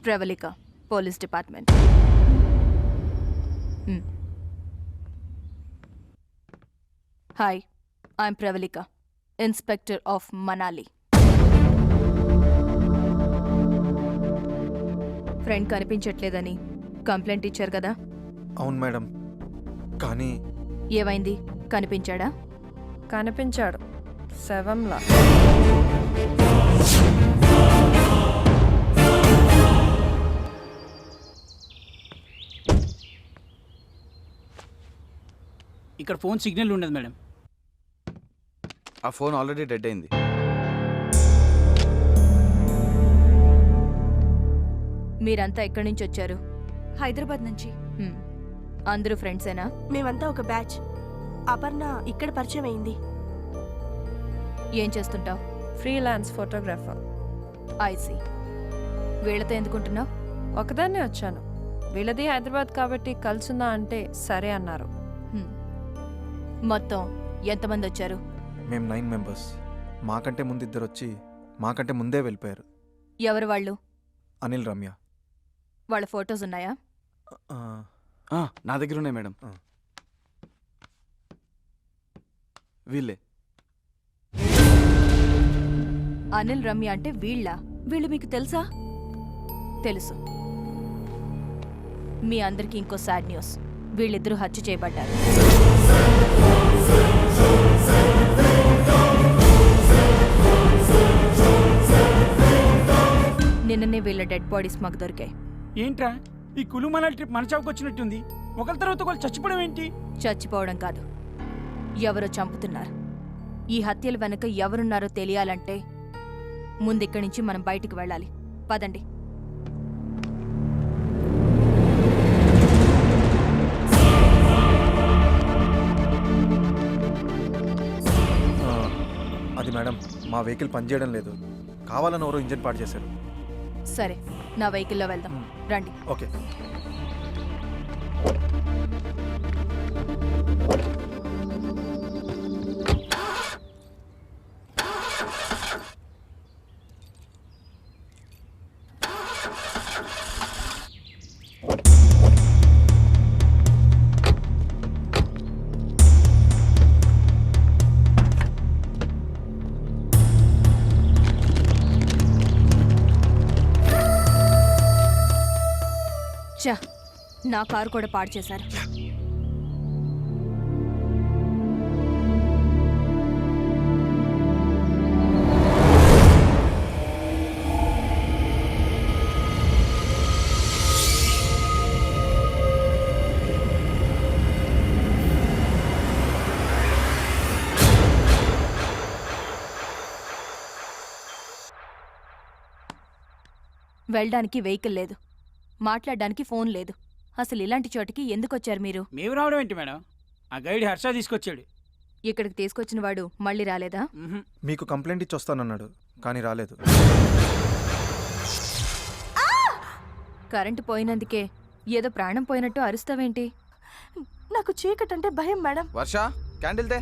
Pravalika, police department. Hi, I'm Pravallika, inspector of Manali. Friend కనిపించట్లేదని complaint ఇచ్చారు కదా? అవును మేడం, కానీ ఏమైంది? కనిపించాడా? కనిపించాడు, శవంలా. ఇక్కడ ఫోన్ సిగ్నల్ ఉండదు మేడం. ఆ ఫోన్ ఆల్రెడీ డెడ్ అయింది. మీరంతా ఎక్కడి నుంచి వచ్చారు? హైదరాబాద్ నుంచి. అందరూ ఫ్రెండ్సేనా? మేమంతా ఒక బ్యాచ్. అపర్ణ ఇక్కడ పరిచయం అయింది. ఏం చేస్తుంటావు? Freelance photographer. ఐసీ. వీళ్ళతో ఎందుకుంటున్నావు? ఒకదాన్నే వచ్చాను. వీళ్ళది హైదరాబాద్ కాబట్టి కలుసుందా అంటే సరే అన్నారు. మొత్తం ఎంతమంది వచ్చారు? మేము 9 మెంబర్స్. మాకంటే ముందు ఇద్దరు వచ్చి మాకంటే ముందే వెళ్ళిపోయారు. ఎవరు వాళ్ళు? అనిల్, రమ్య. వాళ్ళ ఫొటోస్ ఉన్నాయా? నా దగ్గర ఉన్నాయి మేడం. వీళ్ళే. అనిల్, రమ్య అంటే వీళ్ళ? వీళ్ళు మీకు తెలుసా? తెలుసు. మీ అందరికీ ఇంకో సాడ్ న్యూస్. వీళ్ళిద్దరూ హత్య చేయబడ్డారు. నిన్ననే వీళ్ళ డెడ్ బాడీస్ మాకు దొరికాయి. ఏంట్రా ఈ కులుమల ట్రిప్ మన చావుకు వచ్చినట్టుంది. ఒకరి తర్వాత ఒకరు చచ్చిపోవడం ఏంటి? చచ్చిపోవడం కాదు, ఎవరో చంపుతున్నారు. ఈ హత్యల వెనుక ఎవరున్నారో తెలియాలంటే ముందిక్కడి నుంచి మనం బయటికి వెళ్ళాలి. పదండి. అది మేడం, మా వెహికల్ పనిచేయడం లేదు. కావాలని ఎవరో ఇంజన్ పాడు చేశారు. సరే, నా వెహికల్లో వెళ్దాం. రండి. ఓకే. చా, నా కారు కూడా పాడు చేశారు. వెళ్ళడానికి వెహికల్ లేదు, మాట్లాడడానికి ఫోన్ లేదు. అసలు ఇలాంటి చోటికి ఎందుకు వచ్చారు మీరు? మేము రావడం ఏంటి మేడం? ఆ గైడ్ హర్ష తీసుకొచ్చాడు. ఇక్కడికి తీసుకొచ్చిన వాడు మళ్ళీ రాలేదా? మీకు కంప్లైంట్ ఇచ్చి వస్తానన్నాడు, కానీ రాలేదు. కరెంటు పోయినందుకే ఏదో ప్రాణం పోయినట్టు అరుస్తావేంటి? నాకు చీకటంటే భయం మేడం. వర్ష, క్యాండిల్ తే.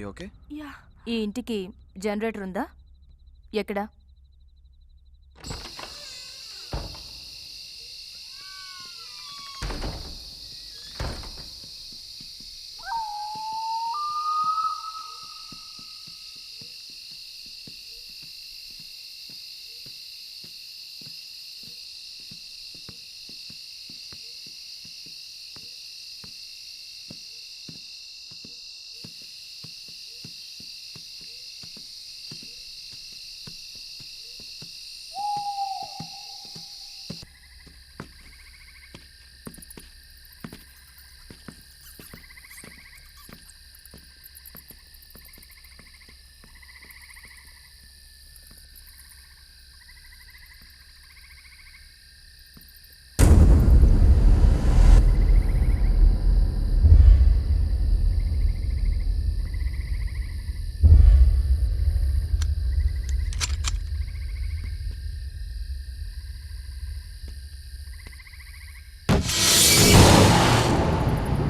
ఓకే. ఈ ఇంటికి జనరేటర్ ఉందా? ఎక్కడా?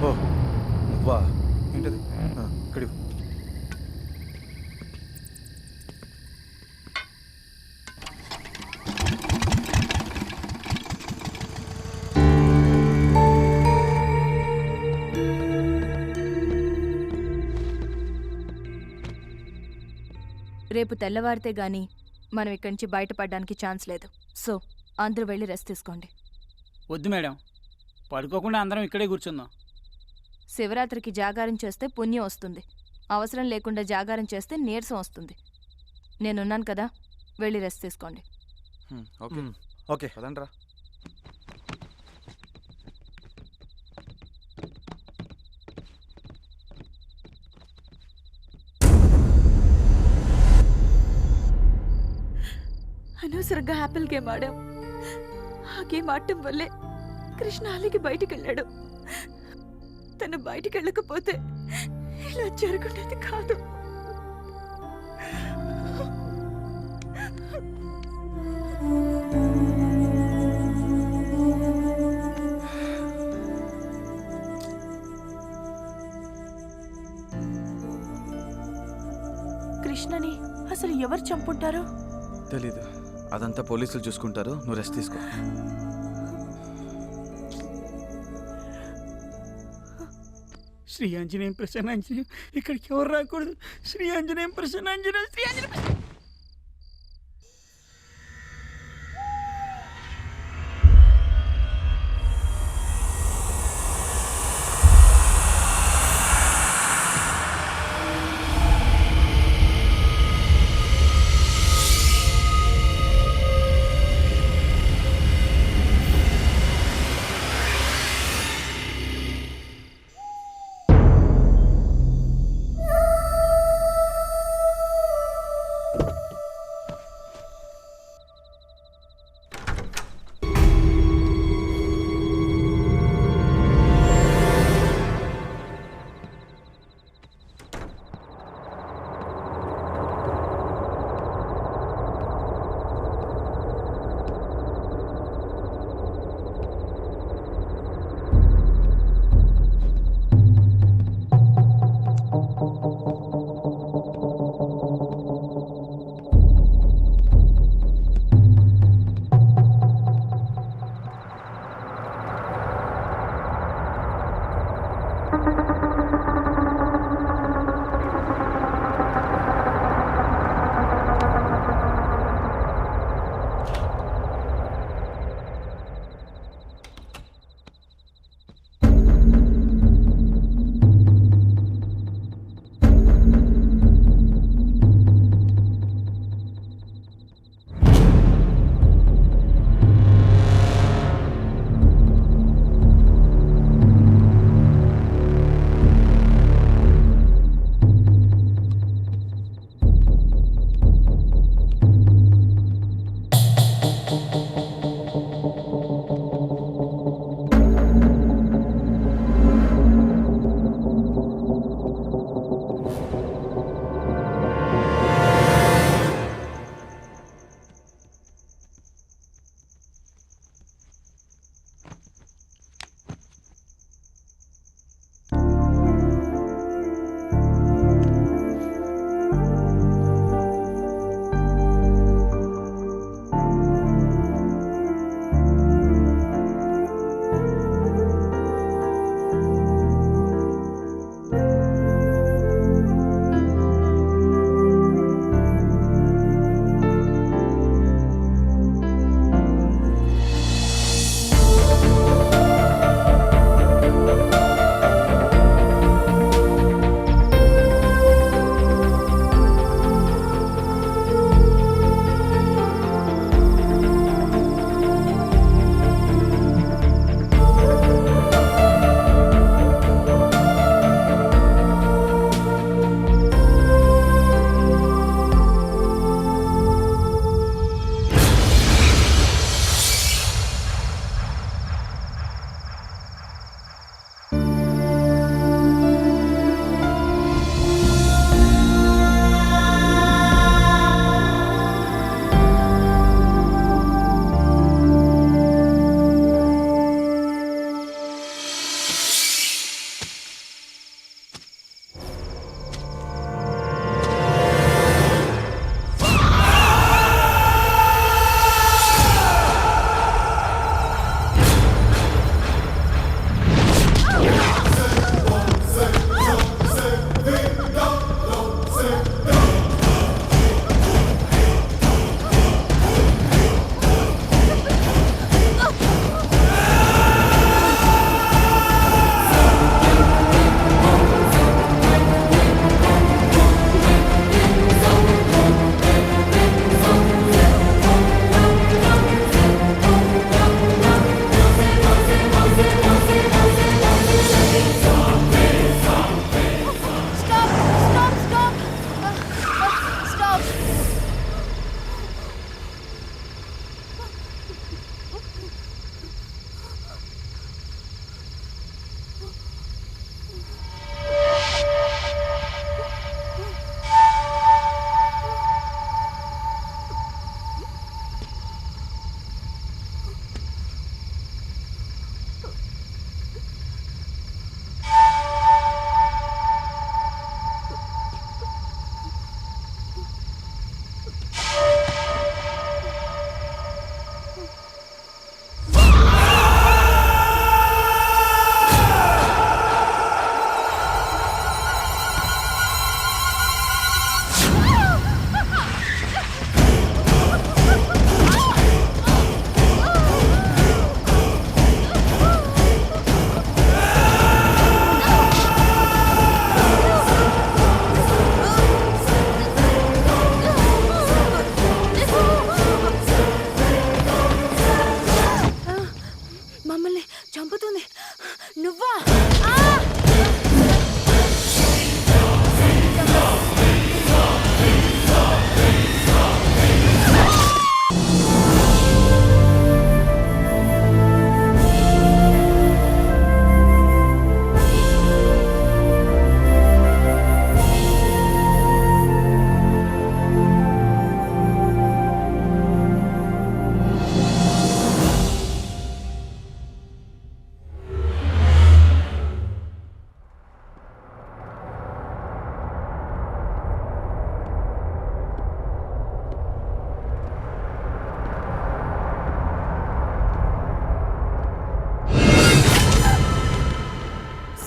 ఓ నువ్వా? ఏంటది ఇక్కడ ఇవ్వు. రేపు తెల్లవారితే గాని మనం ఇక్కడి నుంచి బయటపడడానికి ఛాన్స్ లేదు. సో అందరూ వెళ్ళి రెస్ట్ తీసుకోండి. వద్దు మేడం, పడుకోకుండా అందరం ఇక్కడే కూర్చుందాం. శివరాత్రికి జాగారం చేస్తే పుణ్యం వస్తుంది. అవసరం లేకుండా జాగారం చేస్తే నీరసం వస్తుంది. నేనున్నాను కదా, వెళ్ళి రెస్ట్ తీసుకోండి. ఓకే ఓకే పదండ్రా. అనవసరంగా యాపిల్ గేమ్ ఆడాం. ఆ గేమ్ ఆడటం వల్లే కృష్ణ అలిగి బయటికి వెళ్ళాడు. తను బయటికి వెళ్ళకపోతే ఇలా జరుగుండేది కాదు. కృష్ణని అసలు ఎవరు చంపుంటారో తెలీదు, అదంతా పోలీసులు చూసుకుంటారు. నువ్వు రెస్ట్ తీసుకో. శ్రీ ఆంజనేయం ప్రసన్నాంజనేయం, ఇక్కడికి ఎవరు రాకూడదు. శ్రీ ఆంజనేయం ప్రసన్నాంజనేయం, శ్రీ ఆంజనేయం.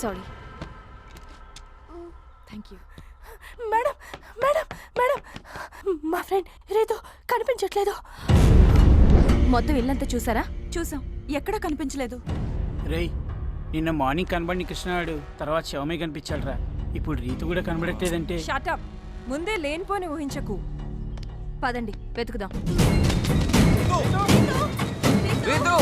Sorry. Thank you. Madam madam madam మా ఫ్రెండ్ రీతు కనిపించట్లేదు. మొత్తం ఇల్లంతా చూసారా? చూసాం, ఎక్కడా కనిపించలేదు. రేయ్, నిన్న మార్నింగ్ కనబడిన కృష్ణాడు తర్వాత శవమే కనిపించాడురా. ఇప్పుడు రీతు కూడా కనబడట్లేదంటే షటప్, ముందే లేనిపోని ఊహించకు. పదండి వెతుకుదాం. రీతు!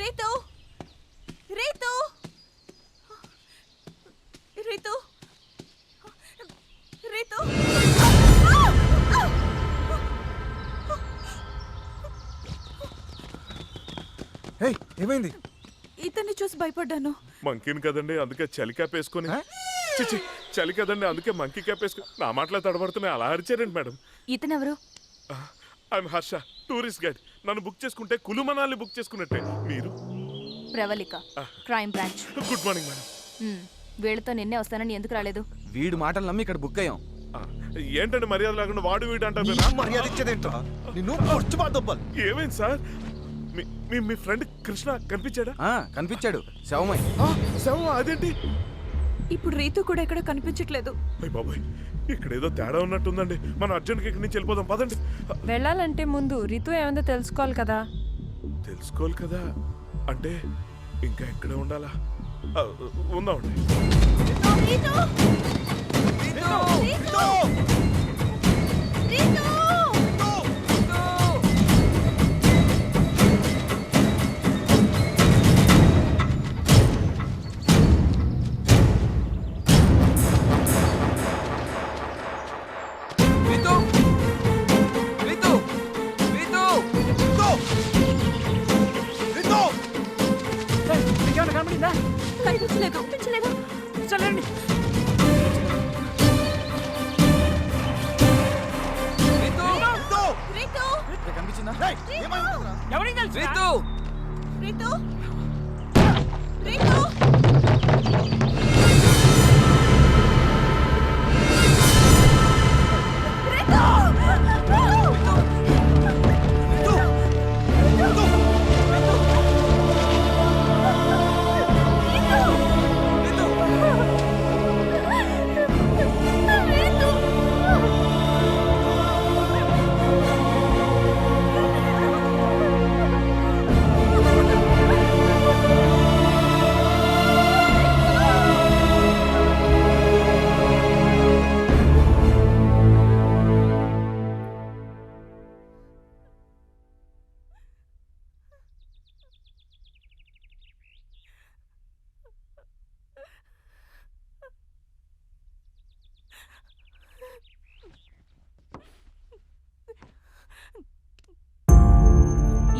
రీతు, రీతు, రీతు, రీతు. హే, ఏమైంది? ఇతన్ని చూసి భయపడ్డాను. మంకీని కదండి, అందుకే చలి క్యాప్ వేసుకొని. చిచి, చలి కదండి, అందుకే మంకీ క్యాప్ వేసుకొని. నా మాటలో తడబడుతున్నాయి, అలా అరిచారండి మేడం. ఇతనెవరు? I'm Harsha, tourist guide. నన్ను బుక్ చేసుకుంటే కులు మనాలి బుక్ చేసుకున్నట్టే. మీరు? Pravallika, crime branch. Good morning madam. వీళ్ళతో నిన్నే వస్తానని ఎందుకు రాలేదు? వీడు మాటలు నమ్మి ఇక్కడ బుక్ అయ్యాం. ఏంటండి మర్యాద లేకుండా వాడు వీడు అంటారు? మర్యాద ఇచ్చేదేంట్రా? నిన్ను పొడుచుబా దొబ్బలు. ఏమైంది సార్? మీ ఫ్రెండ్ కృష్ణ కనిపించాడా? కనిపించాడు, శవమై. శవం? అదేంటి? ఇప్పుడు రీతు కూడా ఎక్కడ కనిపించట్లేదు. అయ్య బాబాయ్, ఇక్కడ ఏదో తేడా ఉన్నట్టుందండి. మనం అర్జెంట్గా ఇక్కడి నుంచి వెళ్ళిపోదాం, పదండి. వెళ్ళాలంటే ముందు రితు ఏమందో తెలుసుకోవాలి కదా. తెలుసుకోవాలి కదా అంటే ఇంకా ఎక్కడే ఉండాలా? ఉందామండి. రీతు! రీతు! రీతు! నీకేమైనా కనబడిందా? కనిపించలేదు. చల్లండి. రీతు! రీతు, ఇక్కడ కనిపించిందా? ఎవరికి తెలుసు? రీతు! రీతు, రీతు.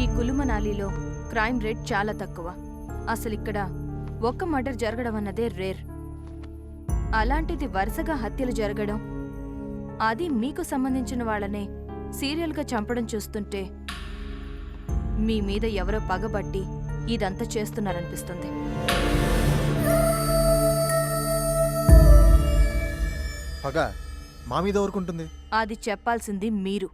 ఈ కులుమనాలిలో క్రైమ్ రేట్ చాలా తక్కువ. అసలు ఇక్కడ ఒక్క మర్డర్ జరగడం అన్నదే రేర్. అలాంటిది వరుసగా హత్యలు జరగడం, అది మీకు సంబంధించిన వాళ్ళనే సీరియల్గా చంపడం చూస్తుంటే మీ మీద ఎవరో పగబట్టి ఇదంతా చేస్తున్నారనిపిస్తుంది. పగ మా మీద ఊరుకుంటుంది. అది చెప్పాల్సింది మీరు.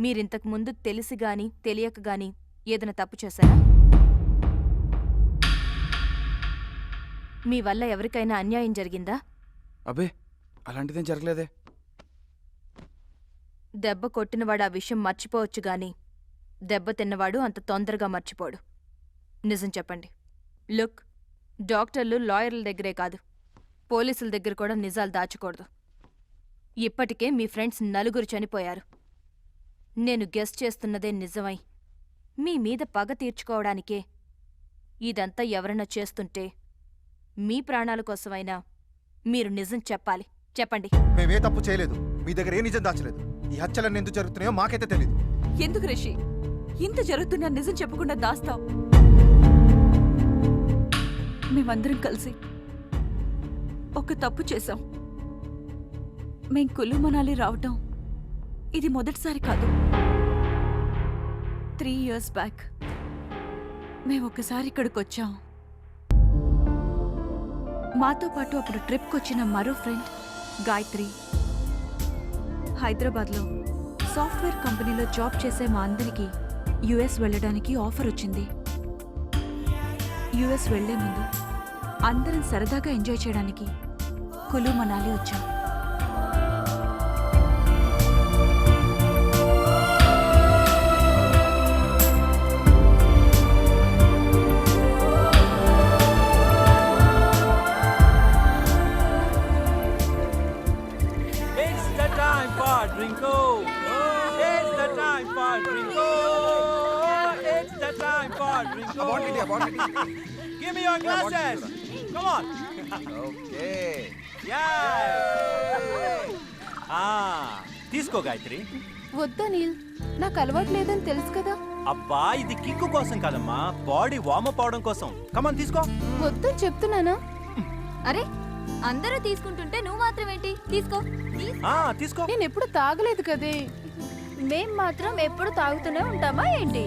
మీరింతకు ముందు తెలిసి గాని తెలియక గాని ఏదైనా తప్పు చేశారా? మీ వల్ల ఎవరికైనా అన్యాయం జరిగిందా? అబే, అలాంటిదేం జరగలేదే. దెబ్బ కొట్టినవాడు ఆ విషయం మర్చిపోవచ్చు గాని దెబ్బ తిన్నవాడు అంత తొందరగా మర్చిపోడు. నిజం చెప్పండి. లుక్, డాక్టర్లు లాయర్ల దగ్గరే కాదు, పోలీసుల దగ్గర కూడా నిజాలు దాచకూడదు. ఇప్పటికే మీ ఫ్రెండ్స్ 4 చనిపోయారు. నేను గెస్ చేస్తున్నదే నిజమై మీ మీద పగ తీర్చుకోవడానికే ఇదంతా ఎవరన్నా చేస్తుంటే మీ ప్రాణాల కోసమైనా మీరు నిజం చెప్పాలి. చెప్పండి. మేమే తప్పు చేయలేదు, మీ దగ్గర ఏ నిజం దాచలేదు. ఈ హత్యలన్నీ ఎందుకు జరుగుతున్నాయో మాకైతే తెలియదు. ఎందుకు రిషి ఇంత జరుగుతున్నా నిజం చెప్పకుండా దాస్తావు? మేమందరం కలిసి ఒక తప్పు చేశాం. మేం కులు మనాలి రావటం ఇది మొదటిసారి కాదు. 3 years బ్యాక్ మేము ఒకసారి ఇక్కడికి వచ్చాం. మాతో పాటు అప్పుడు ట్రిప్కి వచ్చిన మరో ఫ్రెండ్ గాయత్రి. హైదరాబాద్లో సాఫ్ట్వేర్ కంపెనీలో జాబ్ చేసే మా అందరికీ యుఎస్ వెళ్ళడానికి ఆఫర్ వచ్చింది. యుఎస్ వెళ్లే ముందు అందరం సరదాగా ఎంజాయ్ చేయడానికి కులు మనాలి వచ్చాం. It's the time for Drinko. It's the time for Drinko. It's the time for Drinko. Give me your glasses. Come on. Okay. Yeah. తీసుకో గాయత్రి. వద్దా నీల్, నాకు అలవాటు లేదని తెలుసు కదా. అబ్బా ఇది కిక్కు కోసం కాదమ్మా, బాడీ వార్మప్ అవడం కోసం. కమాన్ తీసుకో. వద్దని చెప్తున్నానా? అరే అందరూ తీసుకుంటుంటే నువ్వు మాత్రం ఏంటి? తీసుకో. తీసుకో. నేను ఎప్పుడు తాగలేదు కదే. మేం మాత్రం ఎప్పుడు తాగుతూనే ఉంటామా ఏంటి?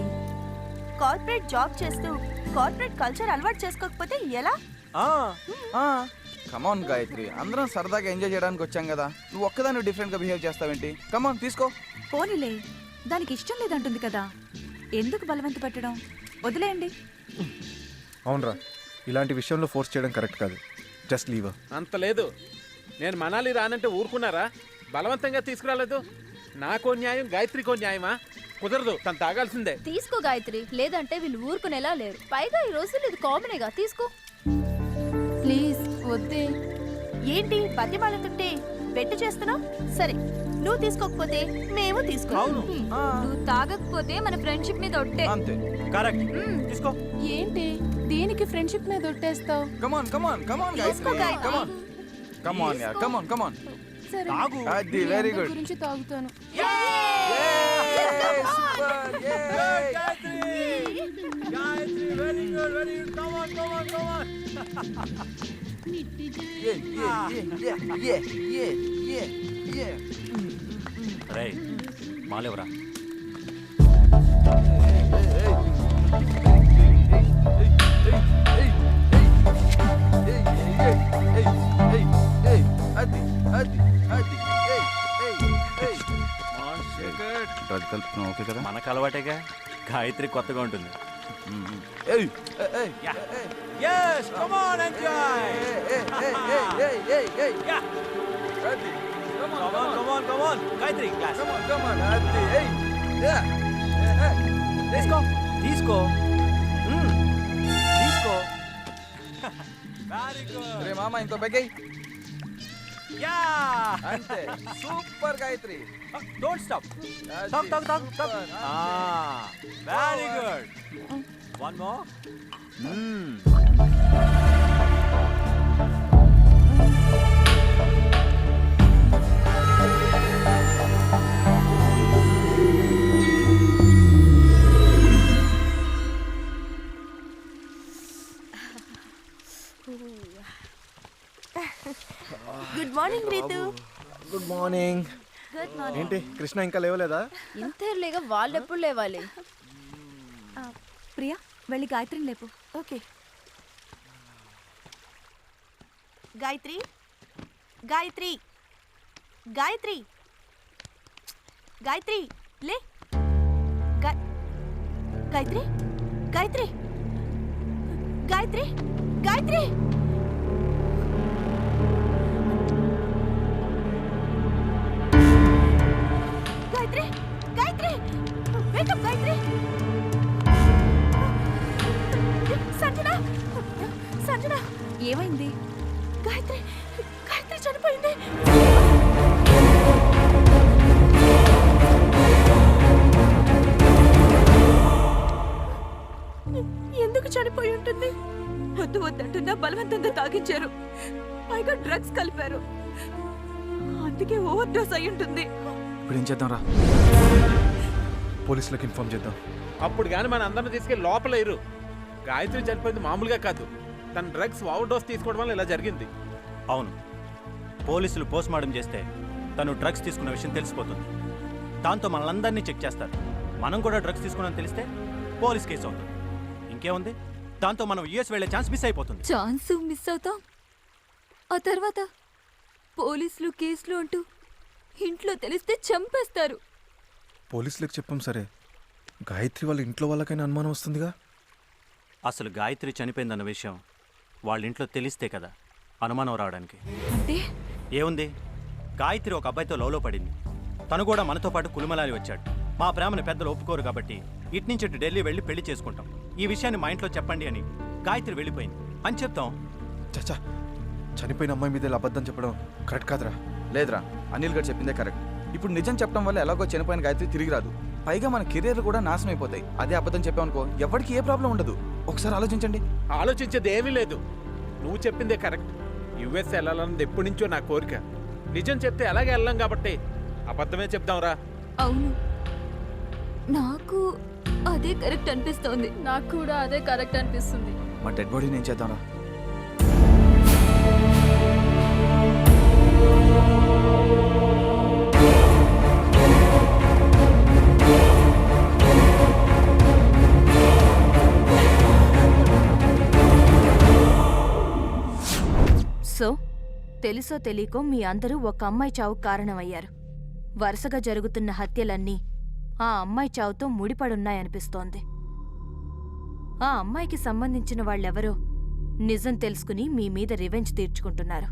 కార్పొరేట్ జాబ్ చేస్తూ కార్పొరేట్ కల్చర్ అలవాటు చేసుకోకపోతే ఎలా? కమాన్ గాయత్రి, అందరం సరదాగా ఎంజాయ్ చేయడానికి వచ్చాం కదా, నువ్వు ఒక్కదాన్ని డిఫరెంట్ గా బిహేవ్ చేస్తావేంటి? కమాన్ తీసుకో. పోనీలే, దానికి ఇష్టం లేదంటుంది కదా, ఎందుకు బలవంత పెట్టడం? వదిలేయండి. అవునరా, ఇలాంటి విషయంలో ఫోర్స్ చేయడం కరెక్ట్ కాదు. Just leave. అంత లేదు. నేను మనాలి రానంటే ఊరుకున్నారా? బలవంతంగా తీసుకురాలేదు. నాకో న్యాయం, గాయత్రికో న్యాయమా? కుదరదు, తను తాగాల్సిందే. తీసుకో గాయత్రి, లేదంటే వీళ్ళు ఊరుకునేలా లేరు. పైగా ఈ రోజులు ఇది కామనేగా. తీసుకో ప్లీజ్ వద్దే. ఏంటి బతిమాలుతుంటే బెట్టు చేస్తున్నావు? సరే, నువ్వు తీసుకోకపోతే మేము తీసుకోవాలి. నువ్వు తాగకపోతే మన ఫ్రెండ్షిప్ మీద ఒట్టే. అంతే. కరెక్ట్. తీసుకో. ఏంటి దీనికి ఫ్రెండ్షిప్ మీద ఒట్టేస్తావు? కమాన్ కమాన్ కమాన్ తీసుకో గాయత్రి, గాయత్రి. కమాన్ కమాన్ యార్, కమాన్ కమాన్. సరే, తాగు. అది మీ వెరీ అందరి గుడ్. గురించి తాగుతాను. Gayatri very good, very good. Come on come on come on. రేయ్ మాలేవరా. అది అది అది. డ్రగ్ కలుపుతున్నాం, ఓకే కదా? మనకు అలవాటేగా. గాయత్రి కొత్తగా ఉంటుంది. Yes, come on, enjoy. Yeah. Come on, come on, come on. Gayatri, glass. Come on, అది. Yeah. తీసుకో. తీసుకో. తీసుకో. Very good. రే మామ, ఇంకో బెగ్గై. Yeah. అంతే. Super Gayatri. Don't stop. Talk, talk, talk, talk. Very good. One more. Good morning Ritu. Good morning. Good morning. ఏంటి కృష్ణ ఇంకా లేవలేదా? ఇంతేలేగా, వాళ్ళెప్పుడు లేవాలి? ప్రియా, వెళ్ళి గాయత్రిని లేపు. ఓకే. గాయత్రి, గాయత్రి, గాయత్రి, గాయత్రి లే. గాయత్రి, గాయత్రి, గాయత్రి, గాయత్రి. గాయత్రి, గాయత్రి, వేకప్ గాయత్రి. సంజన, సంజన, ఏమైంది? గాయత్రి, గాయత్రి చనిపోయింది. ఎందుకు చనిపోయి ఉంటుంది? వద్దు వద్దంటున్నా బలవంతంగా తాగించారు. పైగా డ్రగ్స్ కలిపారు. అందుకే ఓవర్ డోస్ అయి ఉంటుంది. ఇప్పుడు ఏం చేద్దాం రా? పోలీసులకు ఇన్ఫార్మ్ చేద్దాం. అప్పుడు కానీ మన అందరిని తీసుకెళ్ళి లోపలేరు. గాయత్రి చనిపోయింది మామూలుగా కాదు, తన డ్రగ్స్ ఓవర్ డోస్ తీసుకోవడం వల్ల ఇలా జరిగింది. అవును, పోలీసులు పోస్ట్ మార్టం చేస్తే తను డ్రగ్స్ తీసుకున్న విషయం తెలిసిపోతుంది. దాంతో మనల్ని చెక్ చేస్తారు. మనం కూడా డ్రగ్స్ తీసుకున్నామని తెలిస్తే పోలీస్ కేసు అవుతుంది. ఇంకేముంది, దాంతో మనం యూఎస్ వెళ్ళే ఛాన్స్ మిస్ అయిపోతుంది. ఛాన్స్ మిస్ అవుతాం. ఆ తర్వాత పోలీసులు కేసులు అంటూ ఇంట్లో తెలిస్తే చంపేస్తారు. పోలీసులకు చెప్పాం సరే, గాయత్రి వాళ్ళ ఇంట్లో వాళ్ళకైనా అనుమానం వస్తుందిగా. అసలు గాయత్రి చనిపోయిందన్న విషయం వాళ్ళ ఇంట్లో తెలిస్తే కదా అనుమానం రావడానికి. అంటే ఏముంది, గాయత్రి ఒక అబ్బాయితో లవ్లో పడింది. తను కూడా మనతో పాటు కులుమలాలి వచ్చాడు. మా ప్రేమను పెద్దలు ఒప్పుకోరు కాబట్టి ఇట్నుంచి ఇటు ఢిల్లీ వెళ్ళి పెళ్లి చేసుకుంటాం. ఈ విషయాన్ని మా ఇంట్లో చెప్పండి అని గాయత్రి వెళ్ళిపోయింది అని చెప్తాం. చచ్చా, చనిపోయిన అమ్మాయి మీద ఇలా అబద్ధం చెప్పడం కరెక్ట్ కాదురా. లేదురా, అనిల్ గారు చెప్పిందే కరెక్ట్. ఇప్పుడు నిజం చెప్పడం వల్ల ఎలాగో చనిపోయిన గాయత్రి తిరిగి రాదు. పైగా మన కెరీర్లు కూడా నాశనం అయిపోతాయి. అదే అబద్ధం చెప్పామనుకో ఎవరికి ఏ ప్రాబ్లం ఉండదు. ఒకసారి ఆలోచించండి. ఆలోచించేది ఏమీ లేదు. నువ్వు చెప్పిందే కరెక్ట్. యుఎస్ వెళ్ళాలన్నది ఎప్పటి నుంచో నా కోరిక. నిజం చెప్తే అలాగే వెళ్ళాం కాబట్టి అబద్ధమే చెప్దాంరా. అవును, నాకు అదే కరెక్ట్ అనిపిస్తోంది. నాకు కూడా అదే కరెక్ట్ అనిపిస్తుంది. మా డెడ్ బాడీ నేను చేద్దాంరా. సో తెలుసో తెలియకో మీ అందరూ ఒక అమ్మాయి చావుకు కారణమయ్యారు. వరుసగా జరుగుతున్న హత్యలన్నీ ఆ అమ్మాయి చావుతో ముడిపడున్నాయనిపిస్తోంది. ఆ అమ్మాయికి సంబంధించిన వాళ్ళెవరో నిజం తెలుసుకుని మీ మీద రివెంజ్ తీర్చుకుంటున్నారు.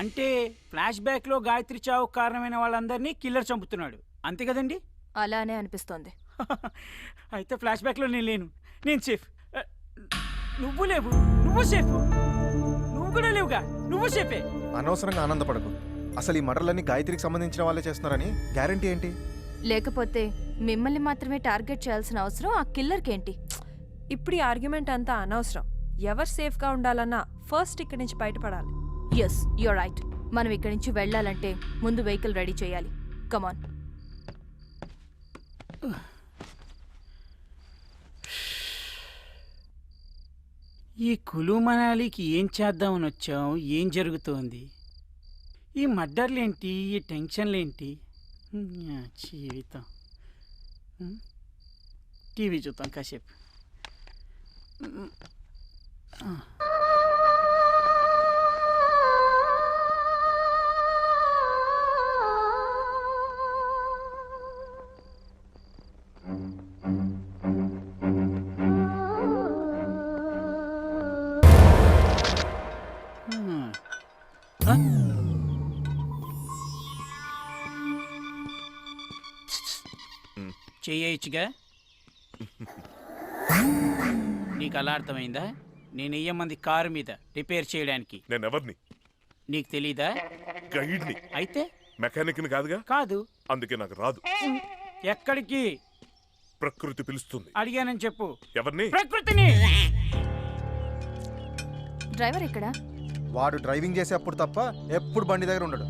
అంటే ఫ్లాష్ బ్యాక్ లో గాయత్రి చావు కారణమైన వాళ్ళందరినీ కిల్లర్ చంపుతున్నాడు, అంతే కదండి? అలానే అనిపిస్తోంది. అయితే ఫ్లాష్ బ్యాక్ లో నేను లేను, నేను సేఫ్. నువ్వు లేవు, నువ్వు సేఫ్. నువ్వు కూడా లేవుగా, నువ్వు సేఫే. అనవసరంగా ఆనందపడకు. అసలు ఈ మర్డర్లన్నీ గాయత్రికి సంబంధించిన వాళ్ళే చేస్తున్నారని గ్యారంటీ ఏంటి? లేకపోతే మిమ్మల్ని మాత్రమే టార్గెట్ చేయాల్సిన అవసరం ఆ కిల్లర్కేంటి? ఇప్పుడు ఈ ఆర్గ్యుమెంట్ అంతా అనవసరం. ఎవరు సేఫ్గా ఉండాలన్నా ఫస్ట్ ఇక్కడి నుంచి బయటపడాలి. Yes, you're right. మనం ఇక్కడి నుంచి వెళ్ళాలంటే ముందు వెహికల్ రెడీ చేయాలి. కమాన్. ఈ కులు మనాలికి ఏం చేద్దామని వచ్చాం? ఏం జరుగుతోంది? ఈ మర్డర్లేంటి? ఈ టెన్షన్లేంటి? జీవితం. టీవీ చూద్దాం కాసేపు. చేయొచ్చుగా. నీకు అలా అర్థమైందా? నేను వెయ్యమంది కారు మీద రిపేర్ చేయడానికి. నేనెవర్ని? నీకు తెలీదా? గైడ్ని. అయితే మెకానిక్ని కాదుగా. కాదు. అందుకే నాకు రాదు. ఎక్కడికి? ప్రకృతి పిలుస్తుంది. అడిగానని చెప్పు. ఎవరిని? ప్రకృతిని. డ్రైవర్ ఎక్కడా? వాడు డ్రైవింగ్ చేసేప్పుడు తప్ప ఎప్పుడు బండి దగ్గర ఉండడు.